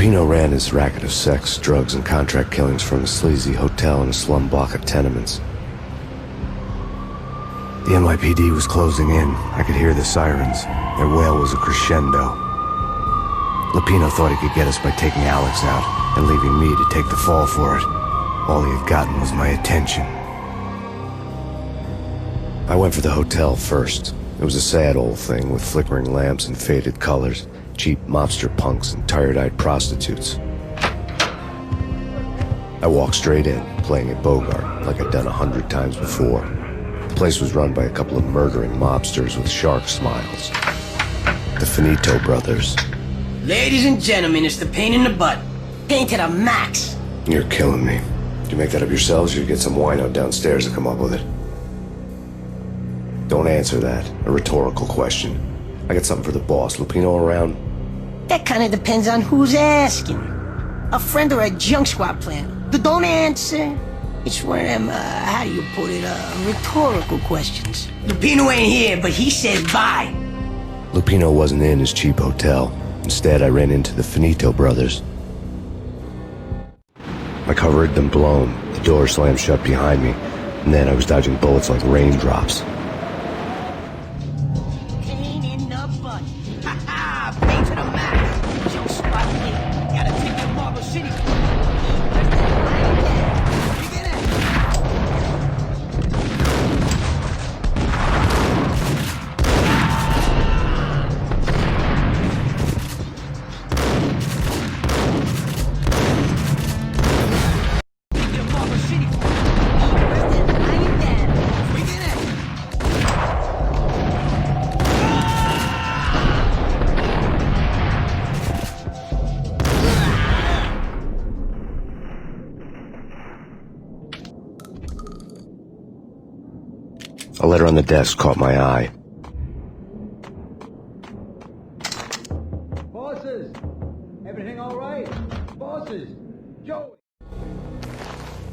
Lupino ran his racket of sex, drugs, and contract killings from a sleazy hotel in a slum block of tenements. The NYPD was closing in. I could hear the sirens. Their wail was a crescendo. Lupino thought he could get us by taking Alex out and leaving me to take the fall for it. All he had gotten was my attention. I went for the hotel first. It was a sad old thing with flickering lamps and faded colors, cheap mobster punks and tired-eyed prostitutes. I walked straight in, playing at Bogart, like I'd done 100 times before. The place was run by a couple of murdering mobsters with shark smiles. The Finito brothers. Ladies and gentlemen, it's the pain in the butt. Pain to the max. You're killing me. Did you make that up yourselves, or you get some wino downstairs to come up with it? Don't answer that. A rhetorical question. I got something for the boss. Lupino around? That kind of depends on who's asking. A friend or a junk squad player. Don't answer. It's one of them, how do you put it, rhetorical questions. Lupino ain't here, but he said bye. Lupino wasn't in his cheap hotel. Instead, I ran into the Finito brothers. My cover had been blown. The door slammed shut behind me, and then I was dodging bullets like raindrops. Pain in the butt. Ha ha! Pain to the max. Junk squad player. Gotta take your Marble City. A letter on the desk caught my eye. Bosses! Everything all right? Bosses! Joey!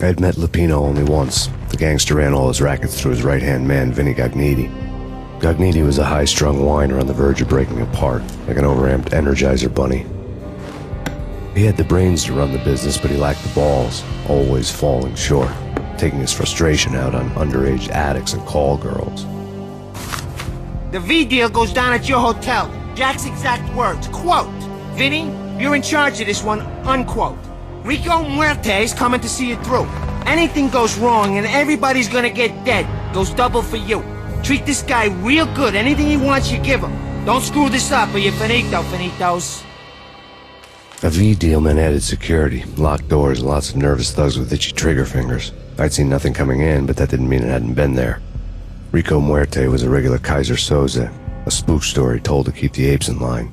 I had met Lupino only once. The gangster ran all his rackets through his right-hand man, Vinny Gagniti. Gagniti was a high-strung whiner on the verge of breaking apart, like an overamped Energizer bunny. He had the brains to run the business, but he lacked the balls, always falling short, taking his frustration out on underage addicts and call girls. The V deal goes down at your hotel. Jack's exact words, quote, "Vinny, you're in charge of this one," unquote. Rico Muerte's coming to see you through. Anything goes wrong and everybody's gonna get dead. Goes double for you. Treat this guy real good. Anything he wants, you give him. Don't screw this up or you're finito, finitos. A V deal meant added security, locked doors, and lots of nervous thugs with itchy trigger fingers. I'd seen nothing coming in, but that didn't mean it hadn't been there. Rico Muerte was a regular Kaiser Soze, a spook story told to keep the apes in line.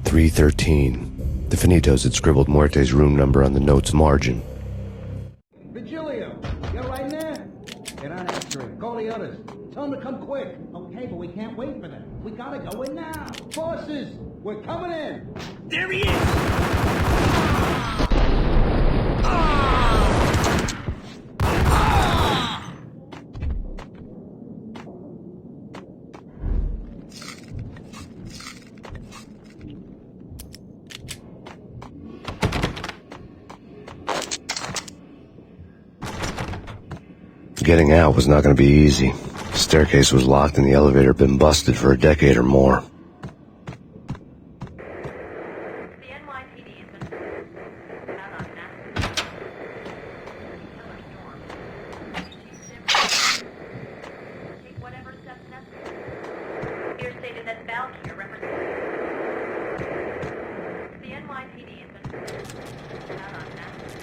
313. The Finitos had scribbled Muerte's room number on the note's margin. Vigilio! You right in there? They're not answering. Call the others. Tell them to come quick. Okay, but we can't wait for them. We gotta go in now. Bosses! We're coming in! There he is! Getting out was not going to be easy. The staircase was locked and the elevator had been busted for a decade or more. The NYPD has been out on massive take whatever steps necessary. Here stated that Valkyr represents the NYPD has been out on massive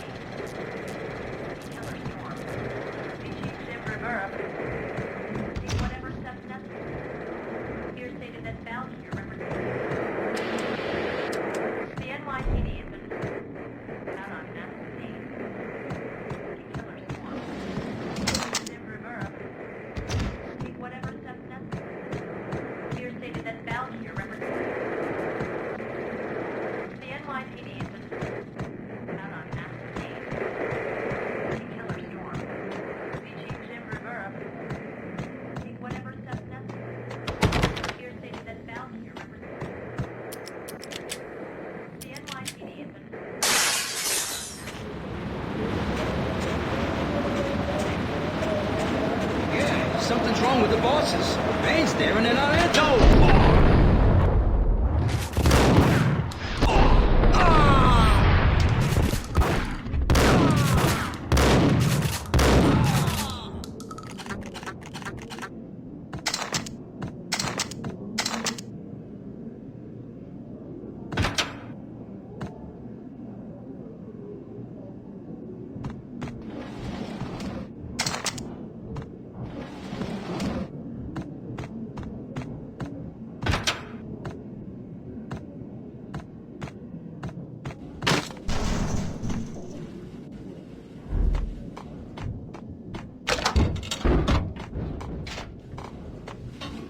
killer storm. Take whatever steps necessary. Here stated that Valkyr represents the NYPD has been out on massive killer storm. Take whatever steps necessary. Here stated that Valkyr represents the NYPD has been out on massive killer storm. Rivera. Something's wrong with the bosses. Payne's there and they're not answering.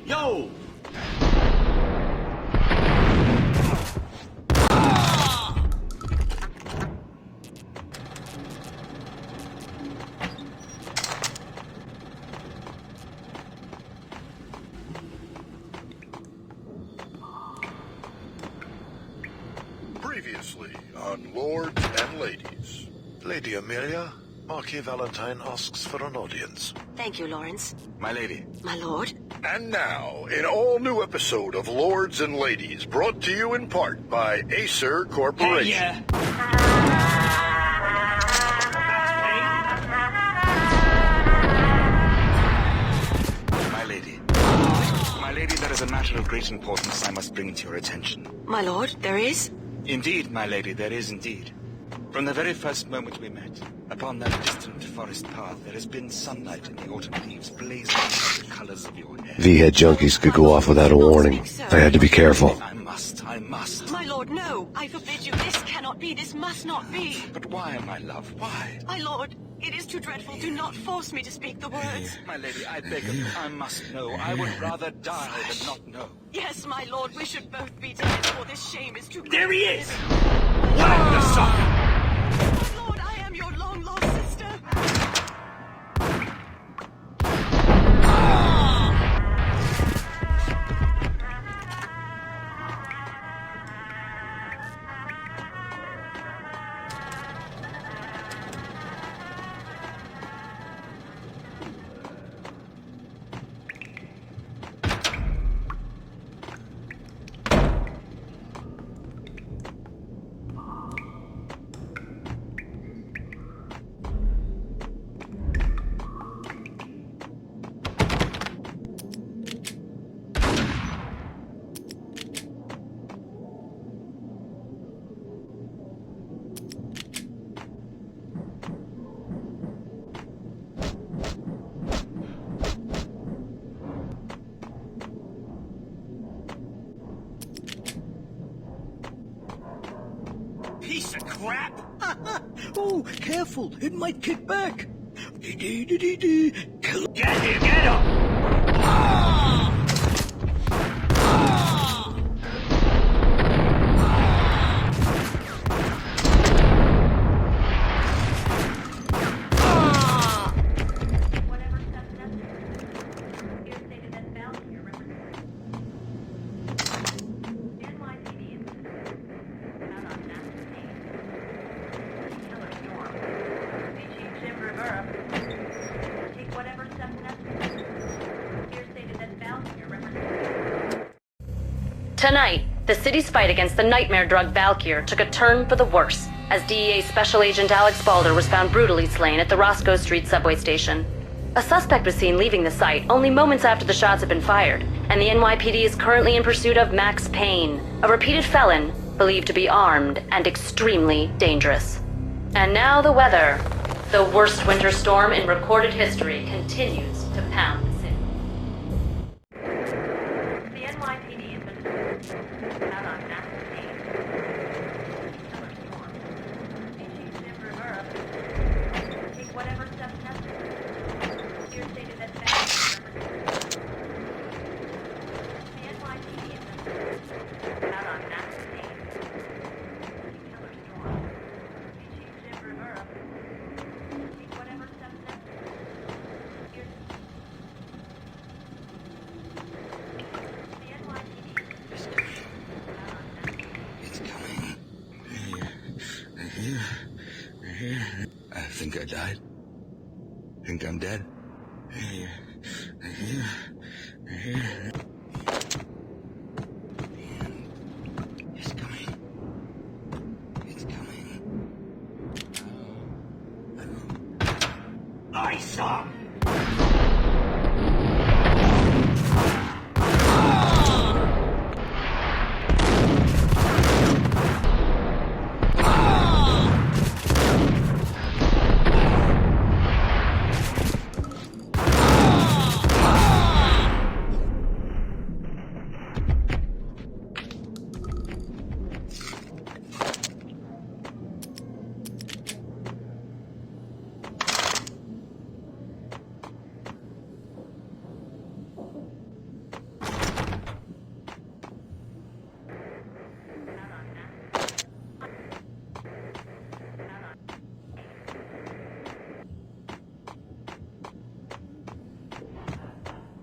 Yo! Previously on Lords and Ladies. Lady Amelia, Marquis Valentine asks for an audience. Thank you, Lawrence. My lady. My lord. And now, an all-new episode of Lords and Ladies, brought to you in part by Acer Corporation. My lady. My lady, there is a matter of great importance I must bring to your attention. My lord, there is? Indeed, my lady, there is indeed. From the very first moment we met, upon that distant forest path, there has been sunlight in the autumn leaves blazing like the colors of your hair. V-head junkies could go off without a warning. I had to be careful. I must. My lord, no! I forbid you. This cannot be. This must not be. But why, my love, why? My lord, it is too dreadful. Do not force me to speak the words. My lady, I beg of you, I must know. I would rather die than not know. Yes, my lord, we should both be dead, for this shame is too great. There he is! Whack the sucker! My lord, I am your long-lost sister. Piece of crap! Oh, careful, it might kick back. Get him, get him! Whatever steps necessary. Here stated that Valkyr represents NYPD out on Max Payne. Killer Storm. Fugitive Rivera. Take whatever steps necessary. Here stated that Valkyr represents. Tonight, the city's fight against the nightmare drug Valkyr took a turn for the worse, as DEA Special Agent Alex Balder was found brutally slain at the Roscoe Street subway station. A suspect was seen leaving the site only moments after the shots had been fired, and the NYPD is currently in pursuit of Max Payne, a repeated felon believed to be armed and extremely dangerous. And now the weather. The worst winter storm in recorded history continues to pound the city. The NYPD has been out on Max Payne. Killer Storm. Fugitive Rivera. Take whatever steps necessary. Here stated that Valkyr represents. The NYPD has been out on Max Payne. Killer Storm. Fugitive Rivera. Take whatever steps necessary. Here. The NYPD. It's coming. I think I died. Think I'm dead. It's coming. It's coming. I saw.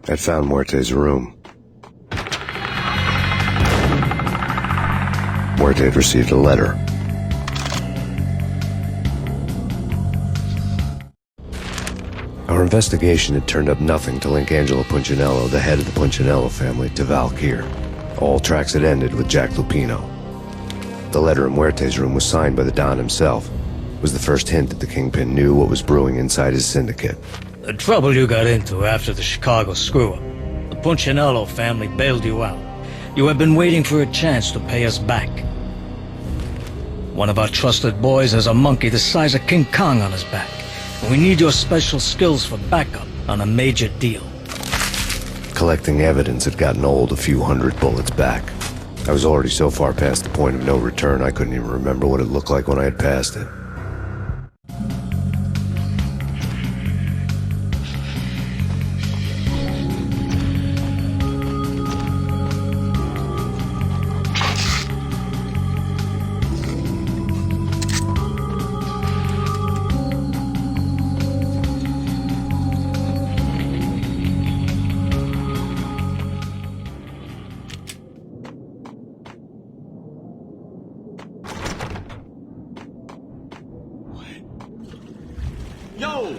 I'd found Muerte's room. Muerte had received a letter. Our investigation had turned up nothing to link Angelo Punchinello, the head of the Punchinello family, to Valkyr. All tracks had ended with Jack Lupino. The letter in Muerte's room was signed by the Don himself. It was the first hint that the Kingpin knew what was brewing inside his syndicate. The trouble you got into after the Chicago screw-up. The Punchinello family bailed you out. You have been waiting for a chance to pay us back. One of our trusted boys has a monkey the size of King Kong on his back. And we need your special skills for backup on a major deal. Collecting evidence had gotten old a few hundred bullets back. I was already so far past the point of no return I couldn't even remember what it looked like when I had passed it. Yo!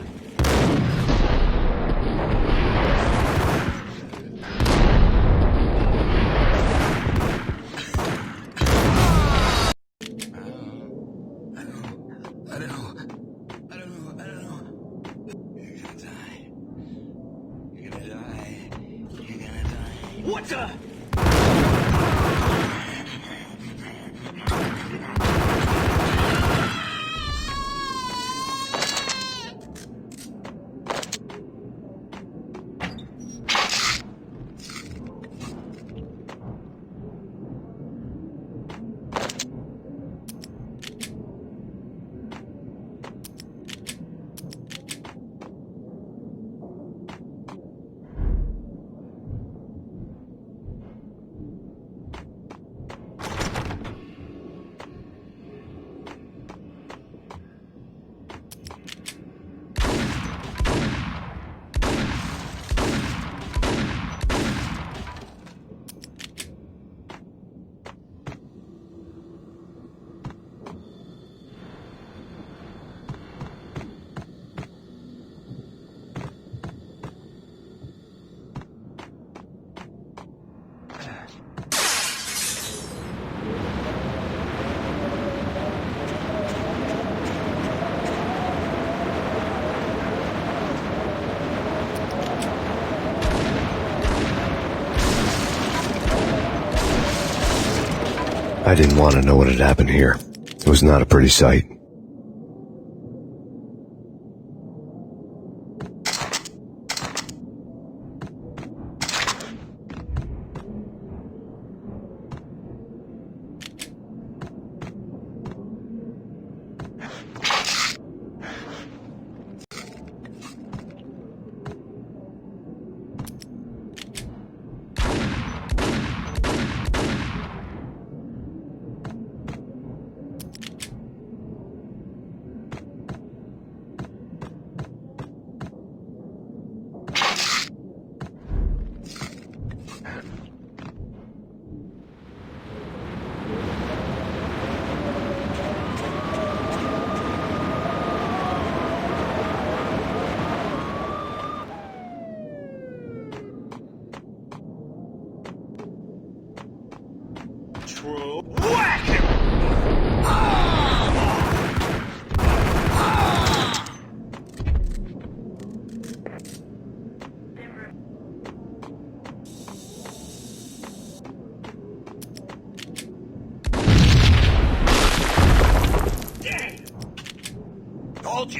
I don't know. You're gonna die. You're gonna die. What the? I didn't want to know what had happened here. It was not a pretty sight.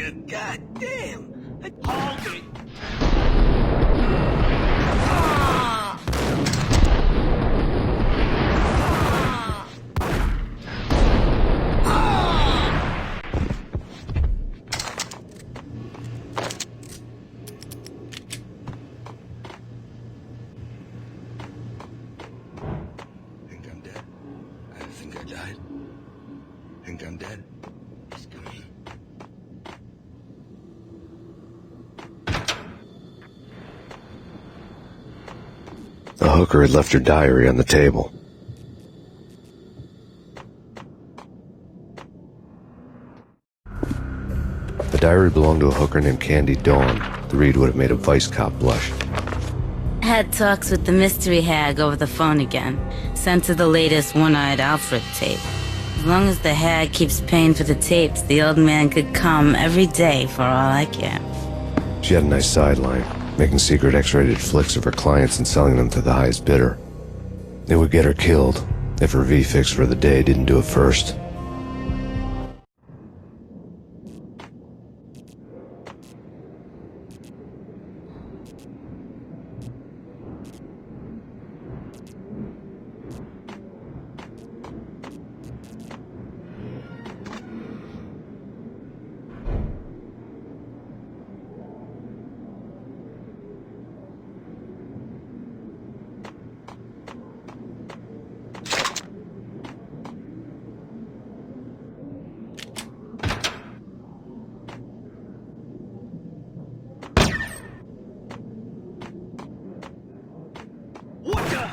Good goddamn! Hold it! Think I'm dead? I think I died. Think I'm dead? It's good. The hooker had left her diary on the table. The diary belonged to a hooker named Candy Dawn. The read would have made a vice cop blush. Had talks with the mystery hag over the phone again. Sent her the latest One-Eyed Alfred tape. As long as the hag keeps paying for the tapes, the old man could come every day for all I care. She had a nice sideline, making secret X-rated flicks of her clients and selling them to the highest bidder. It would get her killed if her V-fix for the day didn't do it first. What the?